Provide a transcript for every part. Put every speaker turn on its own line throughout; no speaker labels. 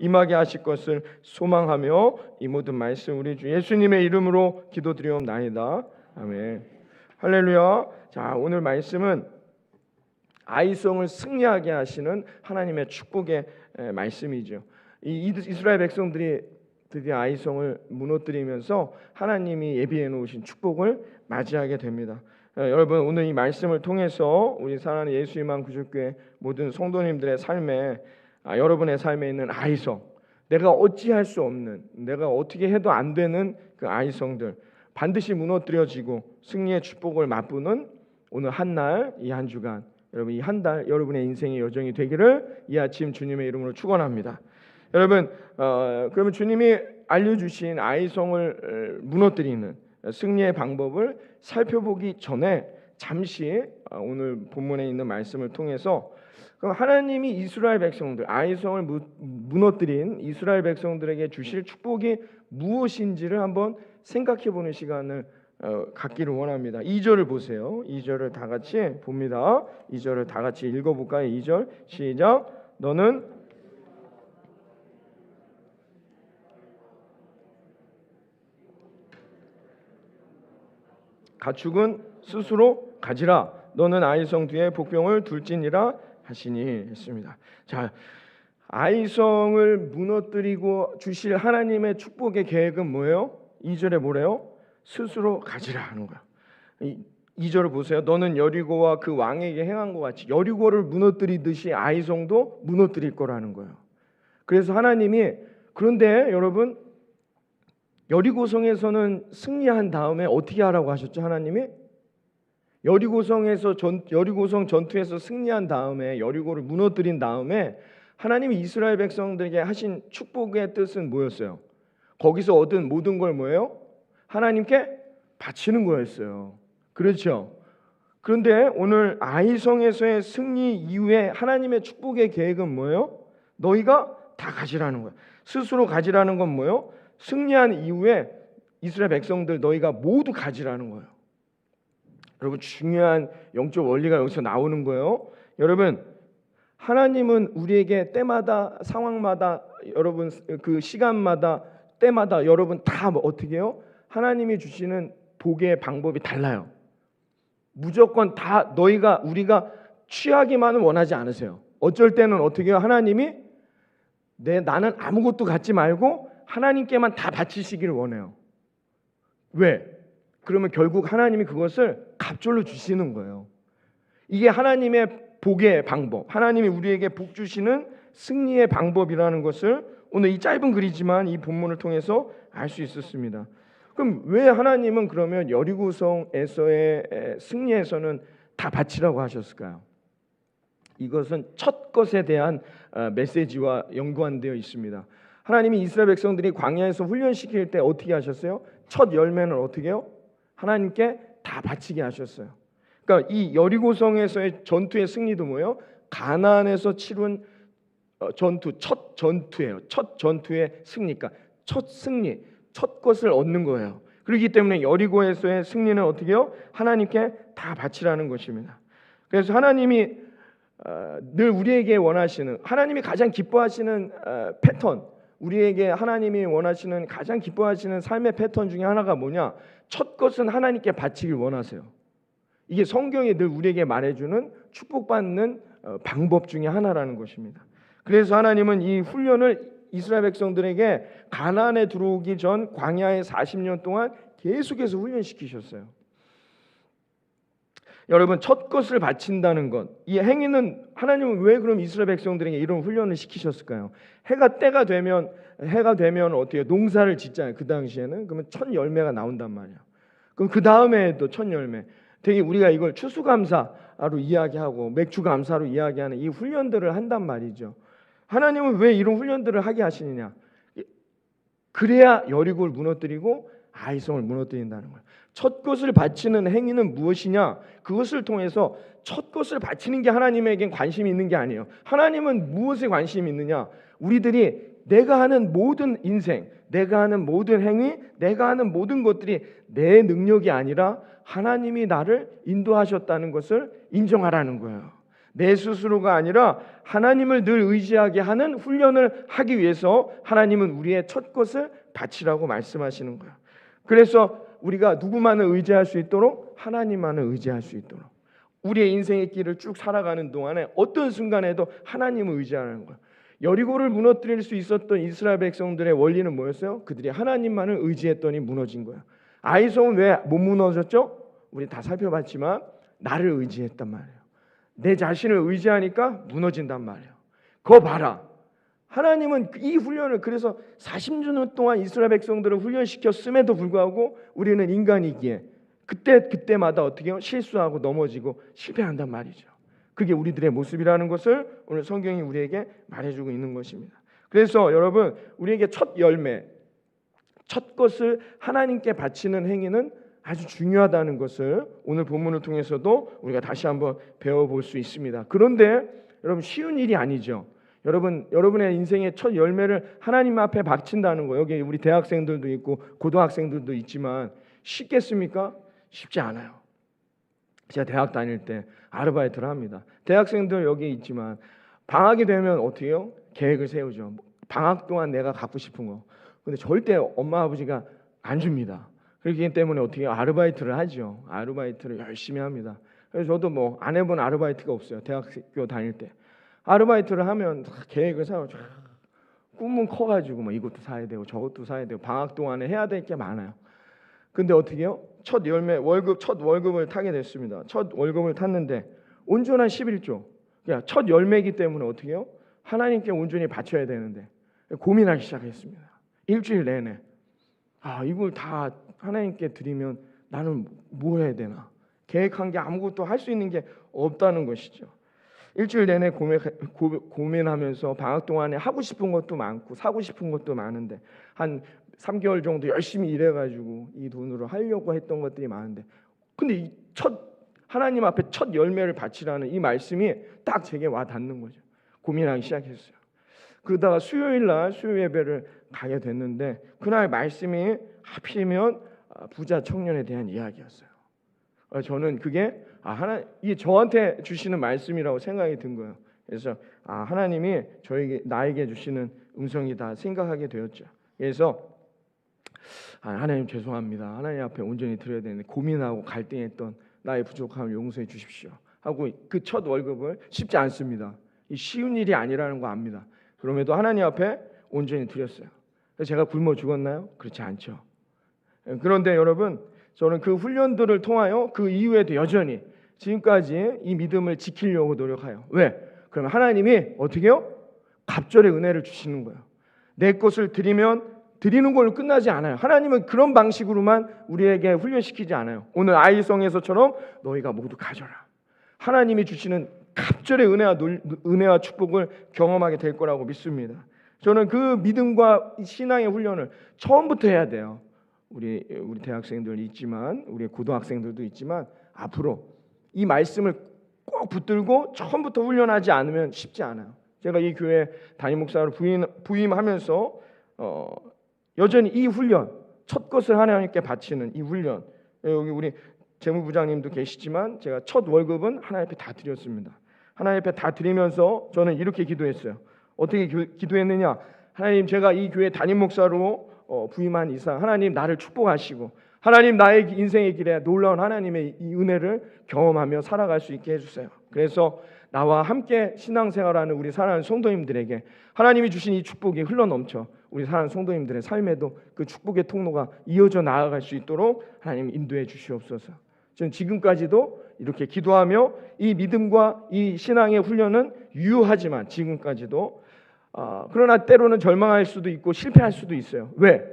임하게 하실 것을 소망하며 이 모든 말씀 우리 주 예수님의 이름으로 기도드리옵나이다. 아멘. 할렐루야. 자, 오늘 말씀은 아이성을 승리하게 하시는 하나님의 축복의 말씀이죠. 이 이스라엘 백성들이 드디어 아이성을 무너뜨리면서 하나님이 예비해 놓으신 축복을 맞이하게 됩니다. 여러분, 오늘 이 말씀을 통해서 우리 사랑하는 예수님만 구주교회 모든 성도님들의 삶에 여러분의 삶에 있는 아이성, 내가 어찌할 수 없는, 내가 어떻게 해도 안 되는 그 아이성들 반드시 무너뜨려지고 승리의 축복을 맛보는 오늘 한 날, 이 한 주간, 여러분 이 한 달 여러분의 인생의 여정이 되기를 이 아침 주님의 이름으로 축원합니다. 여러분, 그러면 주님이 알려주신 아이성을 무너뜨리는 승리의 방법을 살펴보기 전에 잠시 오늘 본문에 있는 말씀을 통해서 그럼 하나님이 이스라엘 백성들, 아이성을 무너뜨린 이스라엘 백성들에게 주실 축복이 무엇인지를 한번 생각해보는 시간을 갖기를 원합니다. 2절을 보세요. 2절을 다 같이 봅니다. 2절을 다 같이 읽어볼까요? 2절 시작. 너는 가축은 스스로 가지라. 너는 아이성 뒤에 복병을 둘지니라 하시니 했습니다. 자, 아이성을 무너뜨리고 주실 하나님의 축복의 계획은 뭐예요? 2절에 뭐래요? 스스로 가지라 하는 거야. 2절을 보세요. 너는 여리고와 그 왕에게 행한 것 같이 여리고를 무너뜨리듯이 아이성도 무너뜨릴 거라는 거예요. 그래서 하나님이 그런데 여러분 여리고성에서는 승리한 다음에 어떻게 하라고 하셨죠? 하나님이 여리고성 전투에서 승리한 다음에 여리고를 무너뜨린 다음에 하나님이 이스라엘 백성들에게 하신 축복의 뜻은 뭐였어요? 거기서 얻은 모든 걸 뭐예요? 하나님께 바치는 거였어요. 그렇죠? 그런데 오늘 아이성에서의 승리 이후에 하나님의 축복의 계획은 뭐예요? 너희가 다 가지라는 거예요. 스스로 가지라는 건 뭐예요? 승리한 이후에 이스라엘 백성들 너희가 모두 가지라는 거예요. 여러분, 중요한 영적 원리가 여기서 나오는 거예요. 여러분, 하나님은 우리에게 때마다 상황마다 여러분 그 시간마다 때마다 여러분 다 어떻게 해요? 하나님이 주시는 복의 방법이 달라요. 무조건 다 우리가 취하기만은 원하지 않으세요. 어쩔 때는 어떻게 해요? 하나님이 나는 아무것도 갖지 말고 하나님께만 다 바치시기를 원해요. 왜? 그러면 결국 하나님이 그것을 갑절로 주시는 거예요. 이게 하나님의 복의 방법, 하나님이 우리에게 복 주시는 승리의 방법이라는 것을 오늘 이 짧은 글이지만 이 본문을 통해서 알 수 있었습니다. 그럼 왜 하나님은 그러면 여리고성에서의 승리에서는 다 바치라고 하셨을까요? 이것은 첫 것에 대한 메시지와 연관되어 있습니다. 하나님이 이스라엘 백성들이 광야에서 훈련시킬 때 어떻게 하셨어요? 첫 열매는 어떻게 해요? 하나님께 다 바치게 하셨어요. 그러니까 이 여리고성에서의 전투의 승리도 뭐예요? 가나안에서 치룬 전투, 첫 전투예요. 첫 전투의 승리니까 첫 승리, 첫 것을 얻는 거예요. 그렇기 때문에 여리고에서의 승리는 어떻게 해요? 하나님께 다 바치라는 것입니다. 그래서 하나님이 늘 우리에게 원하시는, 하나님이 가장 기뻐하시는 패턴, 우리에게 하나님이 원하시는 가장 기뻐하시는 삶의 패턴 중에 하나가 뭐냐? 첫 것은 하나님께 바치길 원하세요. 이게 성경이 늘 우리에게 말해주는 축복받는 방법 중에 하나라는 것입니다. 그래서 하나님은 이 훈련을 이스라엘 백성들에게 가나안에 들어오기 전 광야의 40년 동안 계속해서 훈련시키셨어요. 여러분, 첫 것을 바친다는 것, 이 행위는 하나님은 왜 그럼 이스라엘 백성들에게 이런 훈련을 시키셨을까요? 때가 되면 어떻게 농사를 짓잖아요. 그 당시에는 그러면 첫 열매가 나온단 말이에요. 그럼 그 다음에도 첫 열매. 되게 우리가 이걸 추수감사로 이야기하고 맥주감사로 이야기하는 이 훈련들을 한단 말이죠. 하나님은 왜 이런 훈련들을 하게 하시느냐? 그래야 여리고를 무너뜨리고 아이성을 무너뜨린다는 거예요. 첫 것을 바치는 행위는 무엇이냐? 그것을 통해서 첫 것을 바치는 게 하나님에겐 관심이 있는 게 아니에요. 하나님은 무엇에 관심이 있느냐? 우리들이 내가 하는 모든 인생, 내가 하는 모든 행위, 내가 하는 모든 것들이 내 능력이 아니라 하나님이 나를 인도하셨다는 것을 인정하라는 거예요. 내 스스로가 아니라 하나님을 늘 의지하게 하는 훈련을 하기 위해서 하나님은 우리의 첫 것을 바치라고 말씀하시는 거예요. 그래서 우리가 누구만을 의지할 수 있도록 하나님만을 의지할 수 있도록 우리의 인생의 길을 쭉 살아가는 동안에 어떤 순간에도 하나님을 의지하는 거예요. 여리고를 무너뜨릴 수 있었던 이스라엘 백성들의 원리는 뭐였어요? 그들이 하나님만을 의지했더니 무너진 거예요. 아이성은 왜 못 무너졌죠? 우리 다 살펴봤지만 나를 의지했단 말이에요. 내 자신을 의지하니까 무너진단 말이에요. 그거 봐라. 하나님은 이 훈련을 그래서 40년 동안 이스라엘 백성들을 훈련시켰음에도 불구하고 우리는 인간이기에 그때마다 어떻게 해요? 실수하고 넘어지고 실패한단 말이죠. 그게 우리들의 모습이라는 것을 오늘 성경이 우리에게 말해주고 있는 것입니다. 그래서 여러분 우리에게 첫 열매, 첫 것을 하나님께 바치는 행위는 아주 중요하다는 것을 오늘 본문을 통해서도 우리가 다시 한번 배워볼 수 있습니다. 그런데 여러분 쉬운 일이 아니죠. 여러분의 인생의 첫 열매를 하나님 앞에 바친다는 거, 여기 우리 대학생들도 있고 고등학생들도 있지만 쉽겠습니까? 쉽지 않아요. 제가 대학 다닐 때 아르바이트를 합니다. 대학생들 여기 있지만 방학이 되면 어떻게 해요? 계획을 세우죠. 방학 동안 내가 갖고 싶은 거. 근데 절대 엄마 아버지가 안 줍니다. 그렇기 때문에 어떻게 해요? 아르바이트를 하죠. 아르바이트를 열심히 합니다. 그래서 저도 뭐 안 해본 아르바이트가 없어요. 대학교 다닐 때 아르바이트를 하면 계획을 세워. 꿈은 커가지고 뭐 이것도 사야 되고 저것도 사야 되고 방학 동안에 해야 될 게 많아요. 근데 어떻게 해요? 첫 열매 첫 월급을 타게 됐습니다. 첫 월급을 탔는데 온전한 11조. 그러니까 첫 열매이기 때문에 어떻게 해요? 하나님께 온전히 바쳐야 되는데 고민하기 시작했습니다. 일주일 내내 이걸 다 하나님께 드리면 나는 뭐 해야 되나? 계획한 게 아무것도 할 수 있는 게 없다는 것이죠. 일주일 내내 고민하면서 방학 동안에 하고 싶은 것도 많고 사고 싶은 것도 많은데 한 3개월 정도 열심히 일해가지고 이 돈으로 하려고 했던 것들이 많은데 근데 이 하나님 앞에 첫 열매를 바치라는 이 말씀이 딱 제게 와 닿는 거죠. 고민하기 시작했어요. 그러다가 수요일 날 수요 예배를 가게 됐는데 그날 말씀이 하필이면 부자 청년에 대한 이야기였어요. 저는 그게 이게 저한테 주시는 말씀이라고 생각이 든 거예요. 그래서 하나님이 나에게 주시는 음성이다 생각하게 되었죠. 그래서 하나님 죄송합니다. 하나님 앞에 온전히 드려야 되는데 고민하고 갈등했던 나의 부족함을 용서해 주십시오 하고 그 첫 월급을 쉽지 않습니다. 이 쉬운 일이 아니라는 거 압니다. 그럼에도 하나님 앞에 온전히 드렸어요. 그래서 제가 굶어 죽었나요? 그렇지 않죠. 그런데 여러분 저는 그 훈련들을 통하여 그 이후에도 여전히 지금까지 이 믿음을 지키려고 노력해요. 왜? 그러면 하나님이 어떻게 해요? 갑절의 은혜를 주시는 거예요. 내 것을 드리면 드리는 걸로 끝나지 않아요. 하나님은 그런 방식으로만 우리에게 훈련시키지 않아요. 오늘 아이성에서처럼 너희가 모두 가져라. 하나님이 주시는 갑절의 은혜와 축복을 경험하게 될 거라고 믿습니다. 저는 그 믿음과 신앙의 훈련을 처음부터 해야 돼요. 우리 대학생들 있지만 우리 고등학생들도 있지만 앞으로 이 말씀을 꼭 붙들고 처음부터 훈련하지 않으면 쉽지 않아요. 제가 이 교회 담임 목사로 부임하면서 여전히 이 훈련, 첫 것을 하나님께 바치는 이 훈련. 여기 우리 재무부장님도 계시지만 제가 첫 월급은 하나님 앞에 다 드렸습니다. 하나님 앞에 다 드리면서 저는 이렇게 기도했어요. 어떻게 기도했느냐? 하나님, 제가 이 교회 담임 목사로 부임한 이상 하나님 나를 축복하시고 하나님 나의 인생의 길에 놀라운 하나님의 이 은혜를 경험하며 살아갈 수 있게 해주세요. 그래서 나와 함께 신앙생활하는 우리 사랑하는 성도님들에게 하나님이 주신 이 축복이 흘러넘쳐 우리 사랑하는 성도님들의 삶에도 그 축복의 통로가 이어져 나아갈 수 있도록 하나님 인도해 주시옵소서. 저는 지금까지도 이렇게 기도하며 이 믿음과 이 신앙의 훈련은 유효하지만 지금까지도 그러나 때로는 절망할 수도 있고 실패할 수도 있어요. 왜?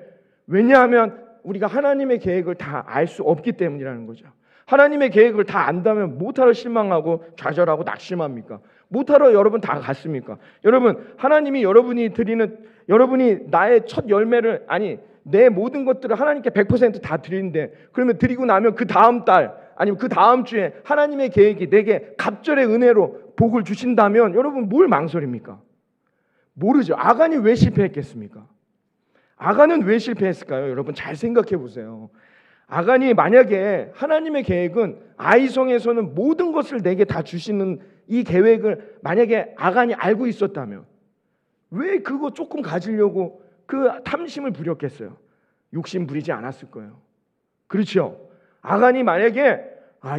왜냐하면 우리가 하나님의 계획을 다 알 수 없기 때문이라는 거죠. 하나님의 계획을 다 안다면 못하러 실망하고 좌절하고 낙심합니까? 못하러 여러분 다 갔습니까? 여러분, 하나님이 여러분이 나의 첫 열매를 내 모든 것들을 하나님께 100% 다 드리는데 그러면 드리고 나면 그 다음 달 아니면 그 다음 주에 하나님의 계획이 내게 갑절의 은혜로 복을 주신다면 여러분 뭘 망설입니까? 모르죠. 아간이 왜 실패했겠습니까? 아간은 왜 실패했을까요? 여러분 잘 생각해 보세요. 아간이 만약에 하나님의 계획은 아이성에서는 모든 것을 내게 다 주시는 이 계획을 만약에 아간이 알고 있었다면 왜 그거 조금 가지려고 그 탐심을 부렸겠어요? 욕심 부리지 않았을 거예요. 그렇죠? 아간이 만약에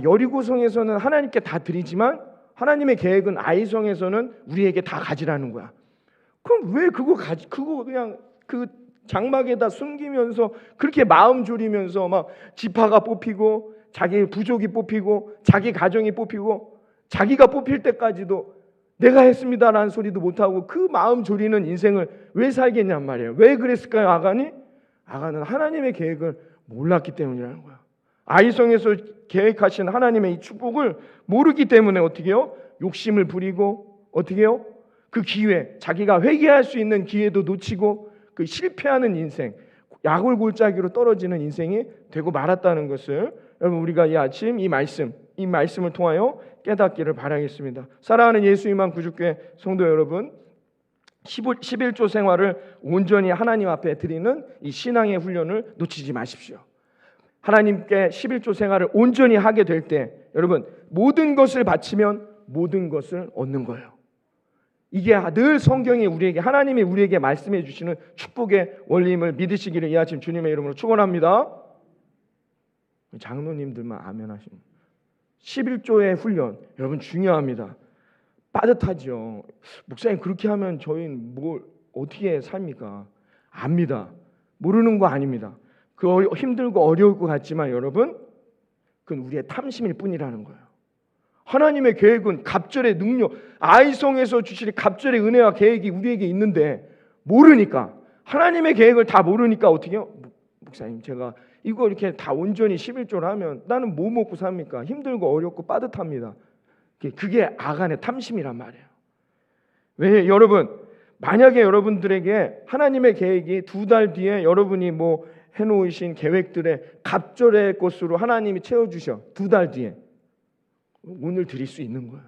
여리고성에서는 하나님께 다 드리지만 하나님의 계획은 아이성에서는 우리에게 다 가지라는 거야. 그럼 왜 그거 그냥 그 장막에다 숨기면서 그렇게 마음 졸이면서 막 지파가 뽑히고 자기 부족이 뽑히고 자기 가정이 뽑히고 자기가 뽑힐 때까지도 내가 했습니다라는 소리도 못하고 그 마음 졸이는 인생을 왜 살겠냔 말이에요. 왜 그랬을까요? 아간은 하나님의 계획을 몰랐기 때문이라는 거야. 아이성에서 계획하신 하나님의 이 축복을 모르기 때문에 어떻게 해요? 욕심을 부리고 어떻게 해요? 그 기회, 자기가 회개할 수 있는 기회도 놓치고 그 실패하는 인생, 야골골짜기로 떨어지는 인생이 되고 말았다는 것을 여러분 우리가 이 아침 이 말씀을 통하여 깨닫기를 바라겠습니다. 사랑하는 예수님만 구주교회 성도 여러분, 11조 생활을 온전히 하나님 앞에 드리는 이 신앙의 훈련을 놓치지 마십시오. 하나님께 11조 생활을 온전히 하게 될 때 여러분 모든 것을 바치면 모든 것을 얻는 거예요. 이게 늘 성경이 하나님이 우리에게 말씀해 주시는 축복의 원리임을 믿으시기를 이 아침 주님의 이름으로 축원합니다. 장로님들만 아멘 하시면 11조의 훈련 여러분 중요합니다. 빠듯하죠. 목사님 그렇게 하면 저희는 뭘 어떻게 삽니까? 압니다. 모르는 거 아닙니다. 그 힘들고 어려울 것 같지만 여러분 그건 우리의 탐심일 뿐이라는 거예요. 하나님의 계획은 갑절의 능력, 아이성에서 주실 갑절의 은혜와 계획이 우리에게 있는데 모르니까 하나님의 계획을 다 모르니까 어떻게 해요? 목사님 제가 이거 이렇게 다 온전히 11조를 하면 나는 뭐 먹고 삽니까? 힘들고 어렵고 빠듯합니다. 그게 아간의 탐심이란 말이에요. 왜 여러분 만약에 여러분들에게 하나님의 계획이 2달 뒤에 여러분이 뭐 해놓으신 계획들의 갑절의 것으로 하나님이 채워주셔 2달 뒤에 오늘 드릴 수 있는 거예요.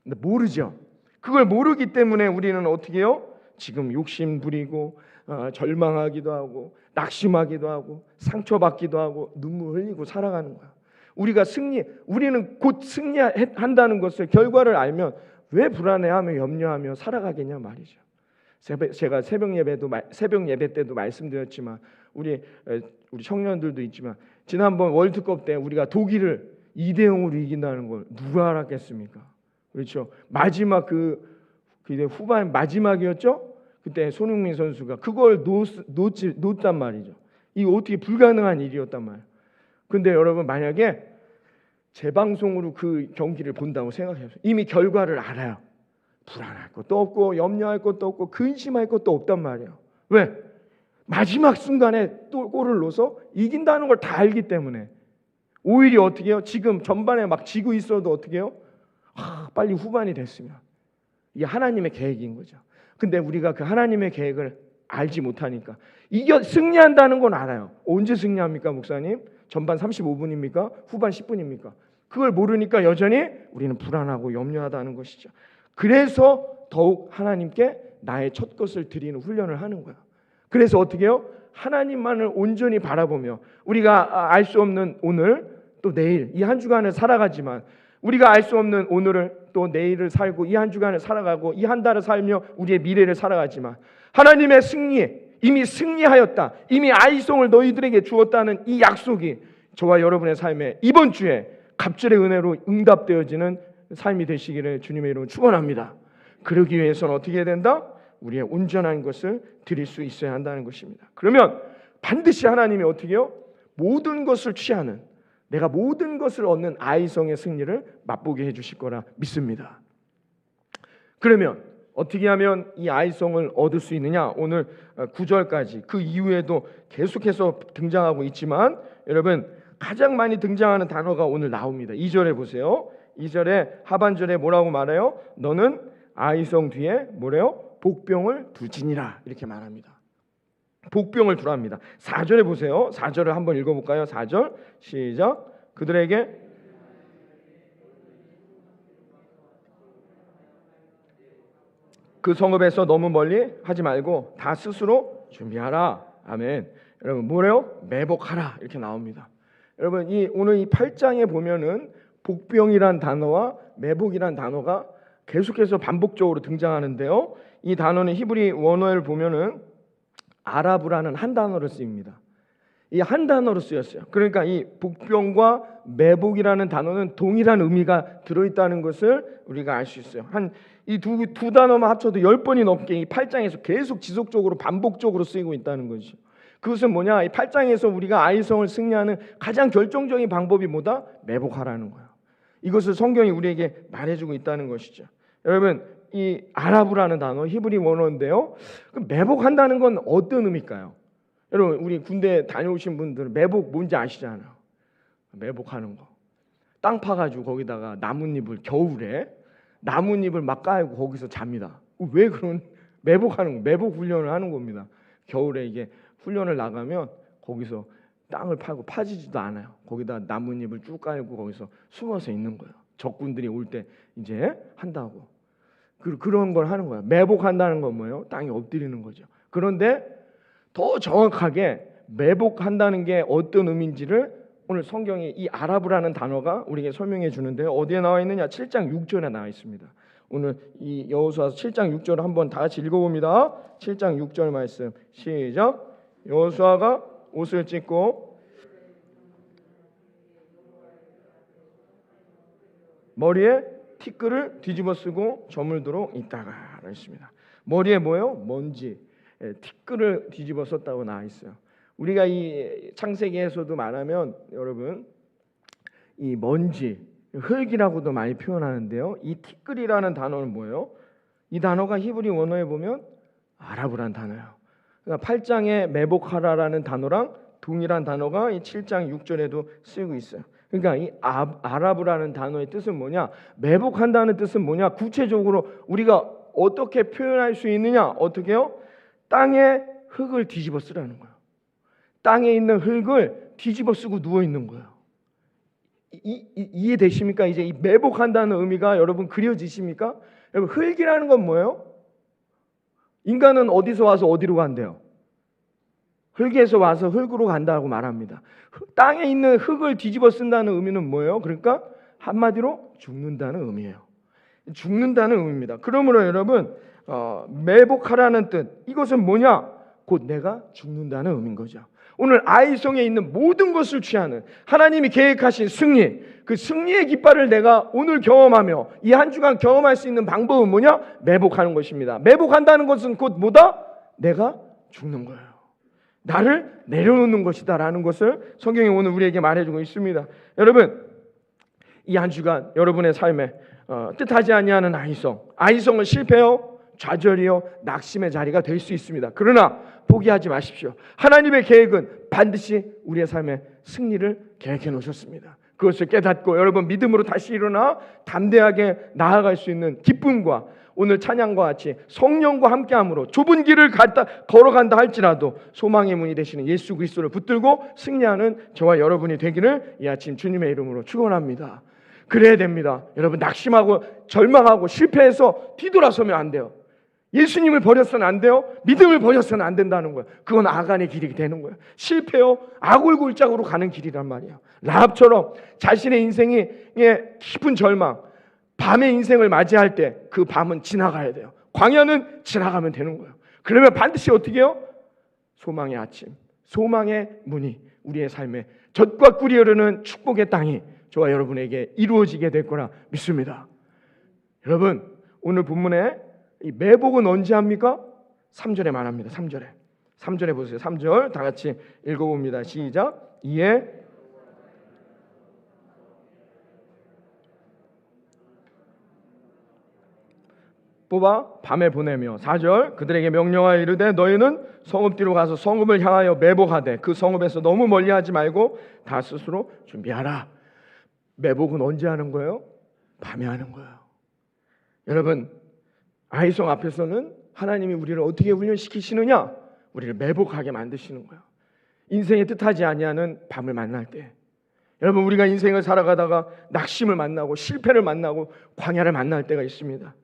근데 모르죠. 그걸 모르기 때문에 우리는 어떻게 해요? 지금 욕심 부리고 절망하기도 하고 낙심하기도 하고 상처받기도 하고 눈물 흘리고 살아가는 거야. 우리는 곧 승리한다는 것을 결과를 알면 왜 불안해하며 염려하며 살아가겠냐 말이죠. 제가 새벽 예배 때도 말씀드렸지만 우리 청년들도 있지만 지난번 월드컵 때 우리가 독일을 2대0으로 이긴다는 걸 누가 알았겠습니까? 그렇죠. 마지막 후반 마지막이었죠. 그때 손흥민 선수가 그걸 놓단 말이죠. 이 어떻게 불가능한 일이었단 말이에요. 근데 여러분 만약에 재방송으로 그 경기를 본다고 생각해요. 이미 결과를 알아요. 불안할 것도 없고 염려할 것도 없고 근심할 것도 없단 말이에요. 왜? 마지막 순간에 또 골을 넣어서 이긴다는 걸 다 알기 때문에 오히려 어떻게 해요? 지금 전반에 막 지고 있어도 어떻게 해요? 빨리 후반이 됐으면 이게 하나님의 계획인 거죠. 근데 우리가 그 하나님의 계획을 알지 못하니까 승리한다는 건 알아요. 언제 승리합니까 목사님? 전반 35분입니까? 후반 10분입니까? 그걸 모르니까 여전히 우리는 불안하고 염려하다는 것이죠. 그래서 더욱 하나님께 나의 첫 것을 드리는 훈련을 하는 거야. 그래서 어떻게 해요? 하나님만을 온전히 바라보며 우리가 알 수 없는 오늘 또 내일 이 한 주간을 살아가지만 우리가 알 수 없는 오늘을 또 내일을 살고 이 한 주간을 살아가고 이 한 달을 살며 우리의 미래를 살아가지만 하나님의 승리에 이미 승리하였다. 이미 아이송을 너희들에게 주었다는 이 약속이 저와 여러분의 삶에 이번 주에 갑절의 은혜로 응답되어지는 삶이 되시기를 주님의 이름으로 축원합니다. 그러기 위해서는 어떻게 해야 된다? 우리의 온전한 것을 드릴 수 있어야 한다는 것입니다. 그러면 반드시 하나님이 어떻게 해요? 모든 것을 취하는 내가 모든 것을 얻는 아이성의 승리를 맛보게 해주실 거라 믿습니다. 그러면 어떻게 하면 이 아이성을 얻을 수 있느냐? 오늘 9절까지 그 이후에도 계속해서 등장하고 있지만 여러분 가장 많이 등장하는 단어가 오늘 나옵니다. 2절에 보세요. 2절에 하반절에 뭐라고 말해요? 너는 아이성 뒤에 뭐래요? 복병을 두지니라 이렇게 말합니다. 복병을 두랍니다. 4절에 보세요. 4절을 한번 읽어볼까요? 4절 시작. 그들에게 그 성읍에서 너무 멀리 하지 말고 다 스스로 준비하라. 아멘. 여러분 뭐래요? 매복하라 이렇게 나옵니다. 여러분 오늘 이 8장에 보면은 복병이란 단어와 매복이란 단어가 계속해서 반복적으로 등장하는데요. 이 단어는 히브리 원어를 보면은 아라브라는 한 단어로 쓰입니다. 이 한 단어로 쓰였어요. 그러니까 이 복병과 매복이라는 단어는 동일한 의미가 들어있다는 것을 우리가 알 수 있어요. 한 이 두 단어만 합쳐도 10번이 넘게 이 8장에서 계속 지속적으로 반복적으로 쓰이고 있다는 거죠. 그것은 뭐냐? 이 8장에서 우리가 아이성을 승리하는 가장 결정적인 방법이 뭐다? 매복하라는 거예요. 이것을 성경이 우리에게 말해주고 있다는 것이죠. 여러분, 이 아라브라는 단어 히브리 원어인데요. 매복한다는 건 어떤 의미일까요? 여러분, 우리 군대 다녀오신 분들은 매복 뭔지 아시잖아요. 매복하는 거. 땅 파가지고 거기다가 나뭇잎을 겨울에 나뭇잎을 막 깔고 거기서 잡니다. 왜 그런 매복하는 거? 매복 훈련을 하는 겁니다. 겨울에 이게 훈련을 나가면 거기서 땅을 파고 파지지도 않아요. 거기다 나뭇잎을 쭉 깔고 거기서 숨어서 있는 거예요. 적군들이 올 때 이제 한다고. 그런 걸 하는 거예요. 매복한다는 건 뭐예요? 땅에 엎드리는 거죠. 그런데 더 정확하게 매복한다는 게 어떤 의미인지를 오늘 성경이 이 아라브라는 단어가 우리에게 설명해 주는데요. 어디에 나와 있느냐? 7장 6절에 나와 있습니다. 오늘 이 여호수아서 7장 6절을 한번 다 같이 읽어봅니다. 7장 6절 말씀 시작. 여호수아가 옷을 찢고 머리에 티끌을 뒤집어 쓰고 저물도록 있다가 했습니다. 머리에 뭐예요? 먼지, 티끌을 뒤집어 썼다고 나와 있어요. 우리가 이 창세기에서도 말하면 여러분 이 먼지, 흙이라고도 많이 표현하는데요. 이 티끌이라는 단어는 뭐예요? 이 단어가 히브리 원어에 보면 아라브란 단어예요. 그러니까 8장에 매복하라라는 단어랑 동일한 단어가 이 7장 6절에도 쓰이고 있어요. 그러니까 이 아라브라는 단어의 뜻은 뭐냐? 매복한다는 뜻은 뭐냐? 구체적으로 우리가 어떻게 표현할 수 있느냐? 어떻게요? 땅에 흙을 뒤집어 쓰라는 거예요. 땅에 있는 흙을 뒤집어 쓰고 누워 있는 거예요. 이해되십니까? 이제 이 매복한다는 의미가 여러분 그려지십니까? 여러분 흙이라는 건 뭐예요? 인간은 어디서 와서 어디로 간대요? 흙에서 와서 흙으로 간다고 말합니다. 땅에 있는 흙을 뒤집어 쓴다는 의미는 뭐예요? 그러니까 한마디로 죽는다는 의미예요. 죽는다는 의미입니다. 그러므로 여러분 매복하라는 뜻, 이것은 뭐냐? 곧 내가 죽는다는 의미인 거죠. 오늘 아이성에 있는 모든 것을 취하는 하나님이 계획하신 승리, 그 승리의 깃발을 내가 오늘 경험하며 이 한 주간 경험할 수 있는 방법은 뭐냐? 매복하는 것입니다. 매복한다는 것은 곧 뭐다? 내가 죽는 거예요. 나를 내려놓는 것이다 라는 것을 성경이 오늘 우리에게 말해주고 있습니다. 여러분, 이 한 주간 여러분의 삶에 뜻하지 아니하는 아이성은 실패요, 좌절이요, 낙심의 자리가 될 수 있습니다. 그러나 포기하지 마십시오. 하나님의 계획은 반드시 우리의 삶에 승리를 계획해 놓으셨습니다. 그것을 깨닫고 여러분 믿음으로 다시 일어나 담대하게 나아갈 수 있는 기쁨과 오늘 찬양과 같이 성령과 함께함으로 좁은 길을 걸어간다 할지라도 소망의 문이 되시는 예수 그리스도를 붙들고 승리하는 저와 여러분이 되기를 이 아침 주님의 이름으로 축원합니다. 그래야 됩니다. 여러분 낙심하고 절망하고 실패해서 뒤돌아서면 안 돼요. 예수님을 버렸으면 안 돼요. 믿음을 버렸으면 안 된다는 거예요. 그건 아간의 길이 되는 거예요. 실패요, 아골골짝으로 가는 길이란 말이에요. 라합처럼 자신의 인생에 깊은 절망, 밤의 인생을 맞이할 때 그 밤은 지나가야 돼요. 광야는 지나가면 되는 거예요. 그러면 반드시 어떻게 해요? 소망의 아침, 소망의 문이 우리의 삶에 젖과 꿀이 흐르는 축복의 땅이 저와 여러분에게 이루어지게 될 거라 믿습니다. 여러분 오늘 본문에 이 매복은 언제 합니까? 3절에 말합니다. 3절에 보세요. 3절 다 같이 읽어봅니다. 시작. 이에 뽑아 밤에 보내며 4절 그들에게 명령하여 이르되 너희는 성읍 뒤로 가서 성읍을 향하여 매복하되 그 성읍에서 너무 멀리하지 말고 다 스스로 준비하라. 매복은 언제 하는 거예요? 밤에 하는 거예요. 여러분 아이성 앞에서는 하나님이 우리를 어떻게 훈련시키시느냐? 우리를 매복하게 만드시는 거예요. 인생의 뜻하지 아니하는 밤을 만날 때 여러분 우리가 인생을 살아가다가 낙심을 만나고 실패를 만나고 광야를 만날 때가 있습니다.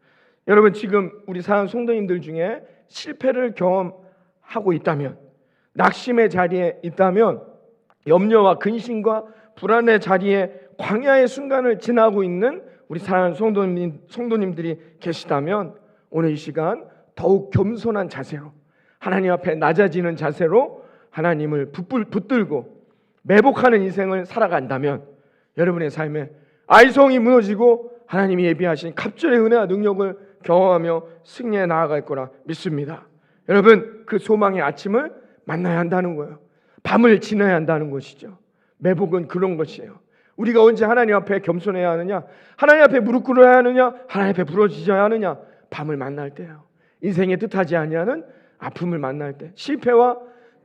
여러분 지금 우리 사랑 성도님들 중에 실패를 경험하고 있다면 낙심의 자리에 있다면 염려와 근심과 불안의 자리에 광야의 순간을 지나고 있는 우리 사랑하는 성도님들이 계시다면 오늘 이 시간 더욱 겸손한 자세로, 하나님 앞에 낮아지는 자세로 하나님을 붙들고 매복하는 인생을 살아간다면 여러분의 삶에 아이성이 무너지고 하나님이 예비하신 갑절의 은혜와 능력을 경험하며 승리해 나아갈 거라 믿습니다. 여러분, 그 소망의 아침을 만나야 한다는 거예요. 밤을 지나야 한다는 것이죠. 매복은 그런 것이에요. 우리가 언제 하나님 앞에 겸손해야 하느냐? 하나님 앞에 무릎 꿇어야 하느냐? 하나님 앞에 부러지셔야 하느냐? 밤을 만날 때예요. 인생에 뜻하지 아니하는 아픔을 만날 때, 실패와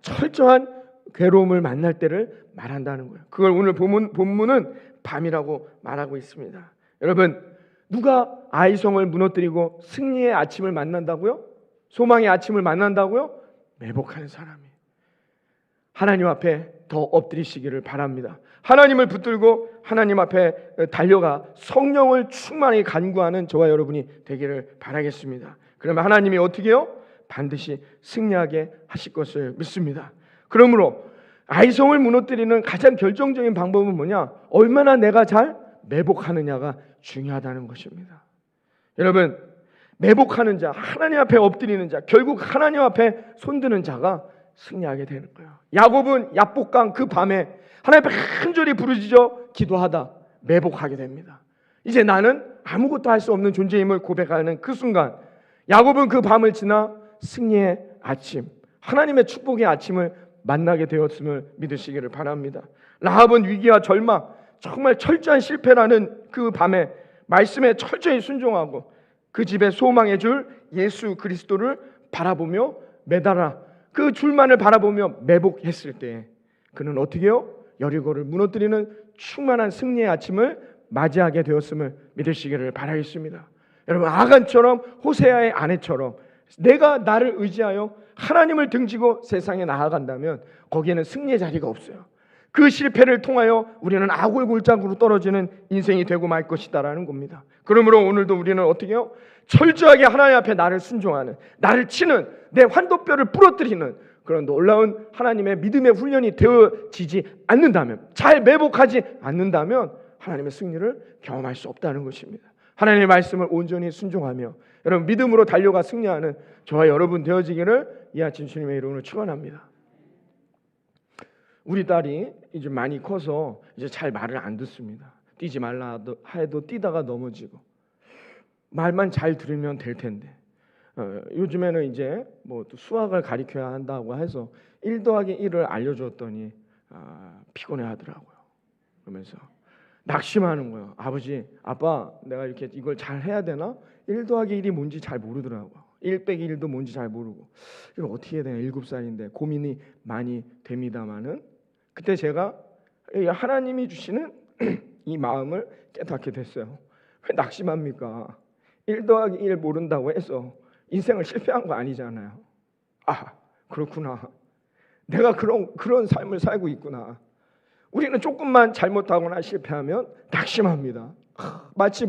철저한 괴로움을 만날 때를 말한다는 거예요. 그걸 오늘 본문은 밤이라고 말하고 있습니다. 여러분, 누가 아이성을 무너뜨리고 승리의 아침을 만난다고요? 소망의 아침을 만난다고요? 매복하는 사람이. 하나님 앞에 더 엎드리시기를 바랍니다. 하나님을 붙들고 하나님 앞에 달려가 성령을 충만히 간구하는 저와 여러분이 되기를 바라겠습니다. 그러면 하나님이 어떻게 해요? 반드시 승리하게 하실 것을 믿습니다. 그러므로 아이성을 무너뜨리는 가장 결정적인 방법은 뭐냐? 얼마나 내가 잘 매복하느냐가 중요하다는 것입니다. 여러분, 매복하는 자, 하나님 앞에 엎드리는 자, 결국 하나님 앞에 손드는 자가 승리하게 되는 거예요. 야곱은 야복강 그 밤에 하나님 앞에 간절히 부르짖어 기도하다 매복하게 됩니다. 이제 나는 아무것도 할 수 없는 존재임을 고백하는 그 순간, 야곱은 그 밤을 지나 승리의 아침, 하나님의 축복의 아침을 만나게 되었음을 믿으시기를 바랍니다. 라합은 위기와 절망, 정말 철저한 실패라는 그 밤에 말씀에 철저히 순종하고 그 집에 소망의 줄 예수 그리스도를 바라보며 매달아 그 줄만을 바라보며 매복했을 때 그는 어떻게 해요? 여리고를 무너뜨리는 충만한 승리의 아침을 맞이하게 되었음을 믿으시기를 바라겠습니다. 여러분, 아간처럼, 호세아의 아내처럼 내가 나를 의지하여 하나님을 등지고 세상에 나아간다면 거기에는 승리의 자리가 없어요. 그 실패를 통하여 우리는 아골골장으로 떨어지는 인생이 되고 말 것이다라는 겁니다. 그러므로 오늘도 우리는 어떻게 해요? 철저하게 하나님 앞에 나를 순종하는, 나를 치는, 내 환도뼈를 부러뜨리는 그런 놀라운 하나님의 믿음의 훈련이 되어지지 않는다면, 잘 매복하지 않는다면 하나님의 승리를 경험할 수 없다는 것입니다. 하나님의 말씀을 온전히 순종하며 여러분 믿음으로 달려가 승리하는 저와 여러분 되어지기를 이 아침 주님의 이름으로 축원합니다. 우리 딸이 이제 많이 커서 이제 잘 말을 안 듣습니다. 뛰지 말라 해도 뛰다가 넘어지고, 말만 잘 들으면 될 텐데 요즘에는 이제 뭐 또 수학을 가르쳐야 한다고 해서 1 더하기 1을 알려줬더니 피곤해 하더라고요. 그러면서 낙심하는 거예요. 아버지, 아빠, 내가 이렇게 이걸 잘 해야 되나? 1 더하기 1이 뭔지 잘 모르더라고요. 1 빼기 1도 뭔지 잘 모르고 이걸 어떻게 해야 되나, 7살인데 고민이 많이 됩니다마는 그때 제가 하나님이 주시는 이 마음을 깨닫게 됐어요. 왜 낙심합니까? 1 더하기 1 모른다고 해서 인생을 실패한 거 아니잖아요. 아, 그렇구나. 내가 그런 삶을 살고 있구나. 우리는 조금만 잘못하거나 실패하면 낙심합니다. 마치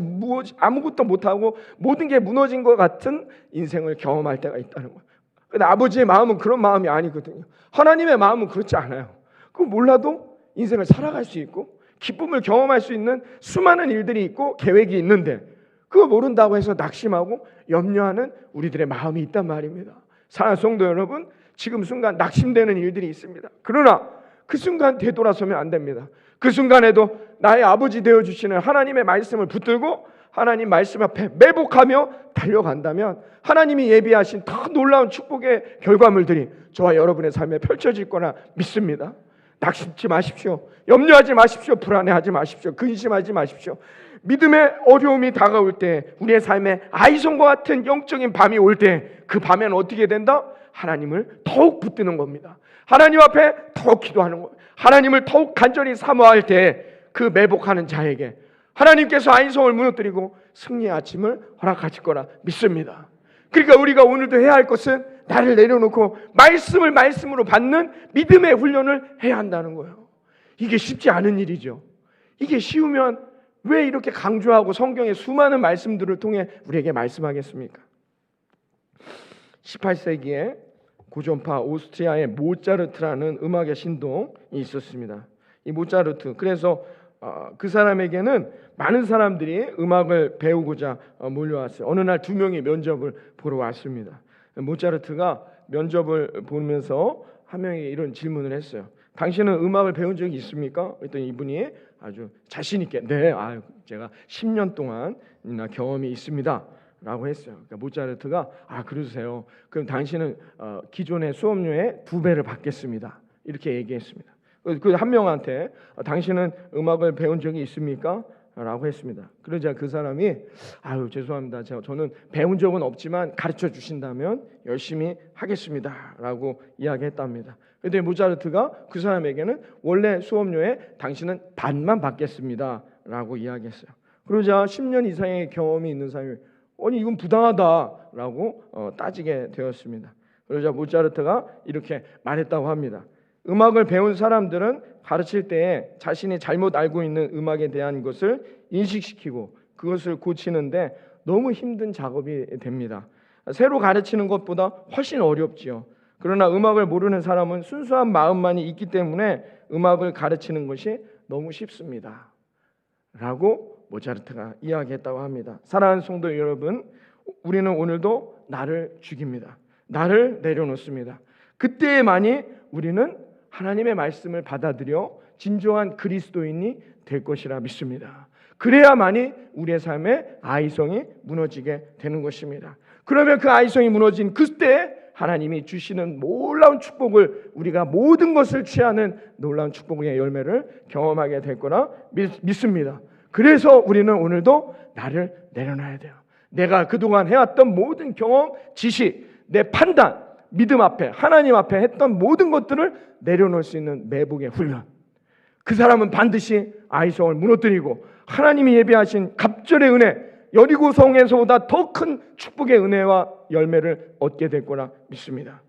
아무것도 못하고 모든 게 무너진 것 같은 인생을 경험할 때가 있다는 거예요. 근데 아버지의 마음은 그런 마음이 아니거든요. 하나님의 마음은 그렇지 않아요. 그거 몰라도 인생을 살아갈 수 있고 기쁨을 경험할 수 있는 수많은 일들이 있고 계획이 있는데 그거 모른다고 해서 낙심하고 염려하는 우리들의 마음이 있단 말입니다. 사랑하는 성도 여러분, 지금 순간 낙심되는 일들이 있습니다. 그러나 그 순간 되돌아서면 안 됩니다. 그 순간에도 나의 아버지 되어주시는 하나님의 말씀을 붙들고 하나님 말씀 앞에 매복하며 달려간다면 하나님이 예비하신 더 놀라운 축복의 결과물들이 저와 여러분의 삶에 펼쳐질 거라 믿습니다. 낙심치 마십시오. 염려하지 마십시오. 불안해하지 마십시오. 근심하지 마십시오. 믿음의 어려움이 다가올 때, 우리의 삶에 아이성과 같은 영적인 밤이 올 때 그 밤에는 어떻게 된다? 하나님을 더욱 붙드는 겁니다. 하나님 앞에 더욱 기도하는 겁니다. 하나님을 더욱 간절히 사모할 때 그 매복하는 자에게 하나님께서 아이성을 무너뜨리고 승리의 아침을 허락하실 거라 믿습니다. 그러니까 우리가 오늘도 해야 할 것은 나를 내려놓고 말씀을 말씀으로 받는 믿음의 훈련을 해야 한다는 거예요. 이게 쉽지 않은 일이죠. 이게 쉬우면 왜 이렇게 강조하고 성경의 수많은 말씀들을 통해 우리에게 말씀하겠습니까? 18세기에 고전파 오스트리아의 모차르트라는 음악의 신동이 있었습니다. 이 모차르트, 그래서 그 사람에게는 많은 사람들이 음악을 배우고자 몰려왔어요. 어느 날 두 명이 면접을 보러 왔습니다. 모차르트가 면접을 보면서 한 명이 이런 질문을 했어요. 당신은 음악을 배운 적이 있습니까? 그랬더니 이분이 아주 자신 있게 네, 제가 10년 동안이나 경험이 있습니다 라고 했어요. 그러니까 모차르트가 그러세요. 그럼 당신은 기존의 수업료의 2배를 받겠습니다 이렇게 얘기했습니다. 그 한 명한테 당신은 음악을 배운 적이 있습니까? 라고 했습니다. 그러자 그 사람이 죄송합니다. 저는 배운 적은 없지만 가르쳐 주신다면 열심히 하겠습니다 라고 이야기했답니다. 그런데 모차르트가 그 사람에게는 원래 수업료에 당신은 반만 받겠습니다 라고 이야기했어요. 그러자 10년 이상의 경험이 있는 사람이 이건 부당하다라고 따지게 되었습니다. 그러자 모차르트가 이렇게 말했다고 합니다. 음악을 배운 사람들은 가르칠 때에 자신이 잘못 알고 있는 음악에 대한 것을 인식시키고 그것을 고치는데 너무 힘든 작업이 됩니다. 새로 가르치는 것보다 훨씬 어렵지요. 그러나 음악을 모르는 사람은 순수한 마음만이 있기 때문에 음악을 가르치는 것이 너무 쉽습니다 라고 모차르트가 이야기했다고 합니다. 사랑하는 성도 여러분, 우리는 오늘도 나를 죽입니다. 나를 내려놓습니다. 그때만이 우리는 하나님의 말씀을 받아들여 진정한 그리스도인이 될 것이라 믿습니다. 그래야만이 우리의 삶의 아이성이 무너지게 되는 것입니다. 그러면 그 아이성이 무너진 그때 하나님이 주시는 놀라운 축복을, 우리가 모든 것을 취하는 놀라운 축복의 열매를 경험하게 될 거라 믿습니다. 그래서 우리는 오늘도 나를 내려놔야 돼요. 내가 그동안 해왔던 모든 경험, 지식, 내 판단, 믿음 앞에, 하나님 앞에 했던 모든 것들을 내려놓을 수 있는 매복의 훈련. 그 사람은 반드시 아이성을 무너뜨리고 하나님이 예비하신 갑절의 은혜, 여리고성에서보다 더 큰 축복의 은혜와 열매를 얻게 될 거라 믿습니다.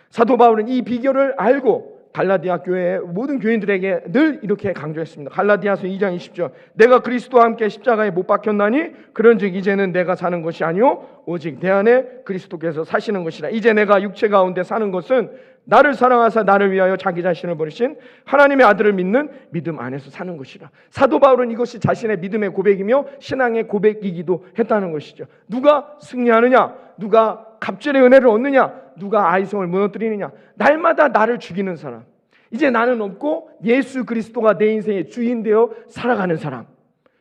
사도 바울은 이 비결을 알고 갈라디아 교회의 모든 교인들에게 늘 이렇게 강조했습니다. 갈라디아서 2장 20절, 내가 그리스도와 함께 십자가에 못 박혔나니 그런즉 이제는 내가 사는 것이 아니요 오직 내 안에 그리스도께서 사시는 것이라. 이제 내가 육체 가운데 사는 것은 나를 사랑하사 나를 위하여 자기 자신을 버리신 하나님의 아들을 믿는 믿음 안에서 사는 것이라. 사도 바울은 이것이 자신의 믿음의 고백이며 신앙의 고백이기도 했다는 것이죠. 누가 승리하느냐, 누가 갑절의 은혜를 얻느냐, 누가 아이성을 무너뜨리느냐, 날마다 나를 죽이는 사람, 이제 나는 없고 예수 그리스도가 내 인생의 주인 되어 살아가는 사람,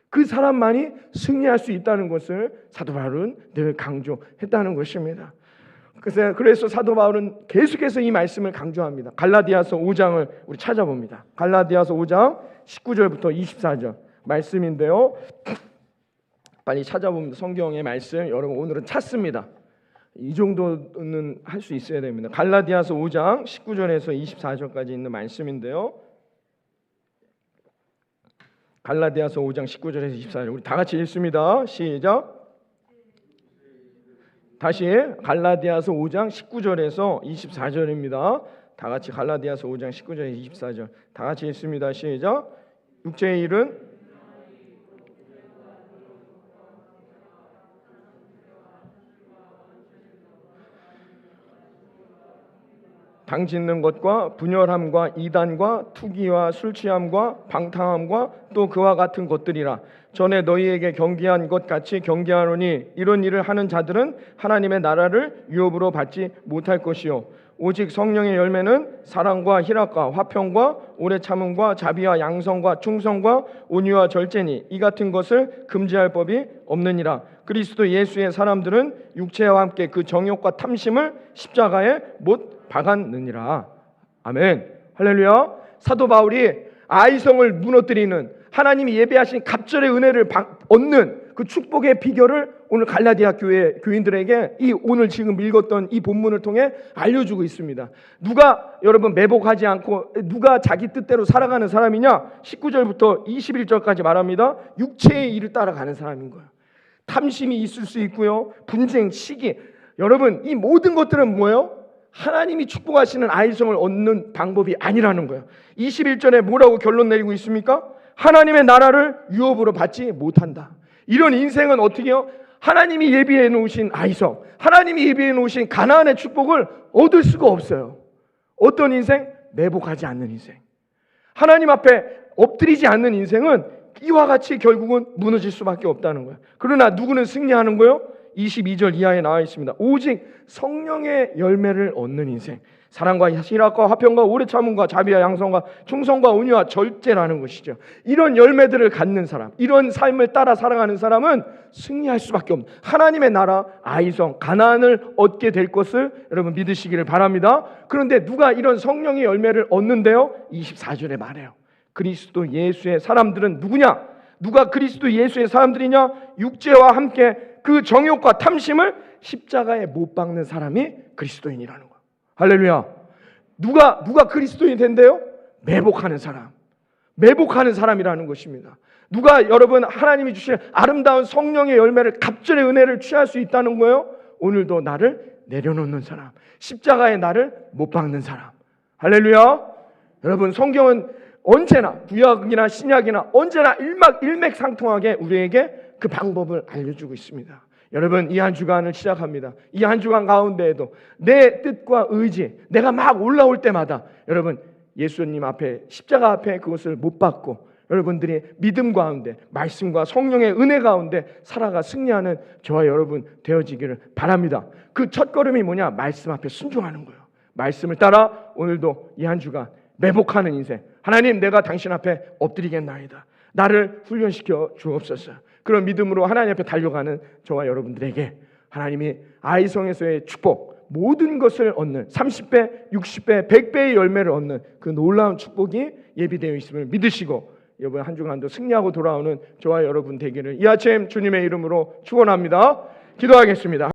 그 사람만이 승리할 수 있다는 것을 사도 바울은 늘 강조했다는 것입니다. 그래서 사도 바울은 계속해서 이 말씀을 강조합니다. 갈라디아서 5장을 우리 찾아봅니다. 갈라디아서 5장 19절부터 24절 말씀인데요, 빨리 찾아보면 성경의 말씀 여러분 오늘은 찾습니다. 이 정도는 할 수 있어야 됩니다. 갈라디아서 5장 19절에서 24절까지 있는 말씀인데요, 갈라디아서 5장 19절에서 24절 우리 다 같이 읽습니다. 시작. 다시 갈라디아서 5장 19절에서 24절입니다. 다 같이 갈라디아서 5장 19절에서 24절 다 같이 읽습니다. 시작. 육체의 일은 당 짓는 것과 분열함과 이단과 투기와 술취함과 방탕함과 또 그와 같은 것들이라. 전에 너희에게 경계한 것 같이 경계하노니 이런 일을 하는 자들은 하나님의 나라를 유업으로 받지 못할 것이요 오직 성령의 열매는 사랑과 희락과 화평과 오래 참음과 자비와 양성과 충성과 온유와 절제니 이 같은 것을 금지할 법이 없느니라. 그리스도 예수의 사람들은 육체와 함께 그 정욕과 탐심을 십자가에 못 박았느니라. 아멘. 할렐루야. 사도 바울이 아이성을 무너뜨리는 하나님이 예배하신 갑절의 은혜를 얻는 그 축복의 비결을 오늘 갈라디아 교회 교인들에게 이 오늘 지금 읽었던 이 본문을 통해 알려주고 있습니다. 누가 여러분 매복하지 않고 누가 자기 뜻대로 살아가는 사람이냐? 19절부터 21절까지 말합니다. 육체의 일을 따라가는 사람인 거예요. 탐심이 있을 수 있고요, 분쟁, 시기, 여러분 이 모든 것들은 뭐예요? 하나님이 축복하시는 아이성을 얻는 방법이 아니라는 거예요. 21절에 뭐라고 결론 내리고 있습니까? 하나님의 나라를 유업으로 받지 못한다. 이런 인생은 어떻게 해요? 하나님이 예비해 놓으신 아이성, 하나님이 예비해 놓으신 가나안의 축복을 얻을 수가 없어요. 어떤 인생? 매복하지 않는 인생. 하나님 앞에 엎드리지 않는 인생은 이와 같이 결국은 무너질 수밖에 없다는 거예요. 그러나 누구는 승리하는 거예요? 22절 이하에 나와 있습니다. 오직 성령의 열매를 얻는 인생, 사랑과 희락과 화평과 오래 참음과 자비와 양성과 충성과 온유와 절제라는 것이죠. 이런 열매들을 갖는 사람, 이런 삶을 따라 살아가는 사람은 승리할 수밖에 없는, 하나님의 나라 아이성 가나안을 얻게 될 것을 여러분 믿으시기를 바랍니다. 그런데 누가 이런 성령의 열매를 얻는데요? 24절에 말해요. 그리스도 예수의 사람들은 누구냐? 누가 그리스도 예수의 사람들이냐? 육체와 함께 그 정욕과 탐심을 십자가에 못 박는 사람이 그리스도인이라는 거예요. 할렐루야. 누가 그리스도인이 된대요? 매복하는 사람. 매복하는 사람이라는 것입니다. 누가 여러분 하나님이 주신 아름다운 성령의 열매를, 갑절의 은혜를 취할 수 있다는 거예요? 오늘도 나를 내려놓는 사람, 십자가에 나를 못 박는 사람. 할렐루야. 여러분 성경은 언제나 구약이나 신약이나 언제나 일맥상통하게 우리에게 그 방법을 알려주고 있습니다. 여러분 이 한 주간을 시작합니다. 이 한 주간 가운데에도 내 뜻과 의지, 내가 막 올라올 때마다 여러분 예수님 앞에, 십자가 앞에 그것을 못 받고 여러분들이 믿음 가운데, 말씀과 성령의 은혜 가운데 살아가 승리하는 저와 여러분 되어지기를 바랍니다. 그 첫걸음이 뭐냐? 말씀 앞에 순종하는 거예요. 말씀을 따라 오늘도 이 한 주간 매복하는 인생, 하나님 내가 당신 앞에 엎드리겠나이다, 나를 훈련시켜 주옵소서. 그런 믿음으로 하나님 앞에 달려가는 저와 여러분들에게 하나님이 아이성에서의 축복, 모든 것을 얻는 30배, 60배, 100배의 열매를 얻는 그 놀라운 축복이 예비되어 있음을 믿으시고 이번 한 주간도 승리하고 돌아오는 저와 여러분 되기를 이 아침 주님의 이름으로 축원합니다. 기도하겠습니다.